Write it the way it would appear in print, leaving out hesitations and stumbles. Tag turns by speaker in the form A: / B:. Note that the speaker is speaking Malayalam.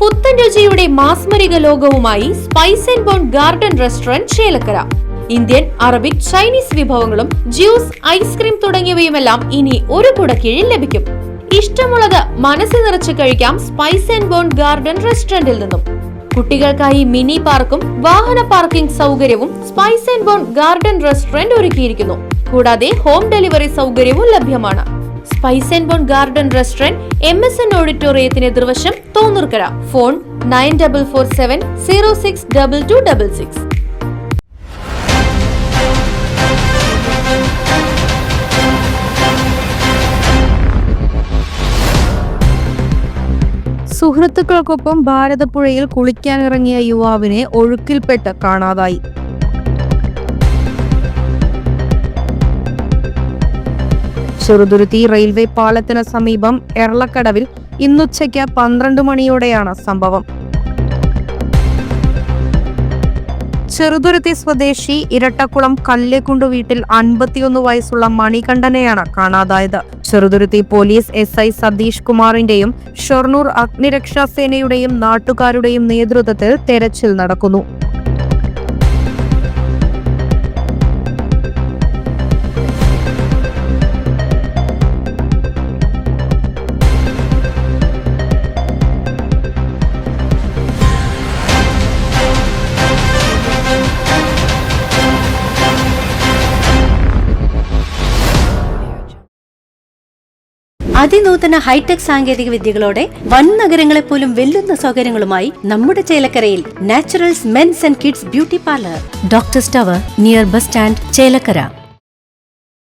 A: പുത്തൻ രുചിയുടെ മാസ്മരിക ലോകവുമായി spice and bone garden restaurant Chelakkara. Indian, Arabic, Chinese വിഭവങ്ങളും ജ്യൂസ്, ഐസ്ക്രീം തുടങ്ങിയവയുമെല്ലാം ഇനി ഒരു കുടക്കീഴിൽ ലഭിക്കും. ഇഷ്ടമുള്ളത് മനസ്സ് നിറച്ച് കഴിക്കാം സ്പൈസ് ആൻഡ് ബോൺ ഗാർഡൻ റെസ്റ്റോറന്റിൽ നിന്നും. കുട്ടികൾക്കായി മിനി പാർക്കും വാഹന പാർക്കിംഗ് സൗകര്യവും spice and bone garden restaurant ഒരുക്കിയിരിക്കുന്നു. കൂടാതെ ഹോം ഡെലിവറി സൗകര്യവും ലഭ്യമാണ്. Spice and bone garden restaurant MSN ഓഡിറ്റോറിയത്തിന് എതിർവശം, തോന്നൂർക്കര. ഫോൺ 9447062266.
B: സുഹൃത്തുക്കൾക്കൊപ്പം ഭാരതപ്പുഴയിൽ കുളിക്കാനിറങ്ങിയ യുവാവിനെ ഒഴുക്കിൽപ്പെട്ട് കാണാതായി. ചെറുതുരുത്തി റെയിൽവേ പാലത്തിന് സമീപം എർളക്കടവിൽ ഇന്നുച്ചയ്ക്ക് 12 മണിയോടെയാണ് സംഭവം. ചെറുതുരുത്തി സ്വദേശി ഇരട്ടക്കുളം കല്ലേക്കുണ്ട് വീട്ടിൽ 51 വയസ്സുള്ള മണികണ്ഠനെയാണ് കാണാതായത്. ചെറുതുരുത്തി പോലീസ് SI സതീഷ് കുമാറിന്റെയും ഷൊർണൂർ അഗ്നിരക്ഷാസേനയുടെയും നാട്ടുകാരുടെയും നേതൃത്വത്തിൽ തെരച്ചിൽ നടക്കുന്നു.
C: അതിനൂതന ഹൈടെക് സാങ്കേതിക വിദ്യകളോടെ വൻ നഗരങ്ങളെ പോലും വെല്ലുന്ന സൗകര്യങ്ങളുമായി നമ്മുടെ ചേലക്കരയിൽ naturals men's and kids beauty parlour, doctors tower, near bus stand, Chelakkara.